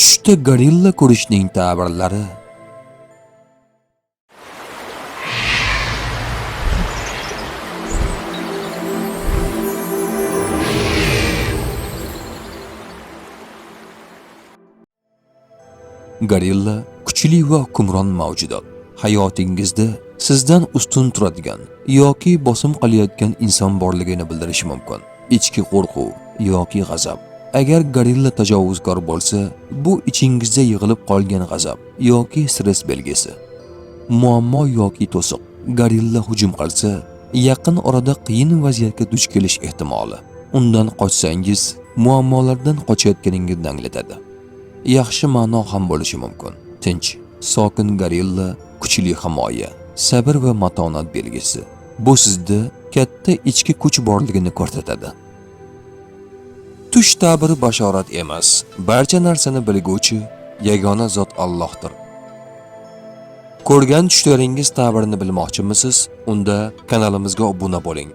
Tushda gorilla ko'rishning ta'birlari. Gorilla kuchli va hukmron mavjudot. Hayotingizda sizdan ustun turadigan yoki bosim qilayotgan inson borligini bildirishi mumkin. Ichki qo'rquv yoki g'azab. Agar gorilla tajovuzkor bo'lsa, bu ichingizda yig'ilib qolgan g'azab yoki stress belgisi. Muammo yoki to'siq. Gorilla hujum qilsa, yaqin orada qiyin vaziyatga duch kelish ehtimoli. Undan qochsangiz, muammolardan qochayotganingizni anglatadi. Yaxshi ma'no ham bo'lishi mumkin. Tinch, sokin gorilla kuchli himoya, sabr va matonat belgisi. Bu sizda katta ichki kuch borligini ko'rsatadi. Tush ta'biri bashorat emas, barcha narsani bilguvchi yagona zot Allohdir. Ko'rgan tushlaringiz ta'birini bilmoqchimisiz? Unda kanalimizga obuna bo'ling.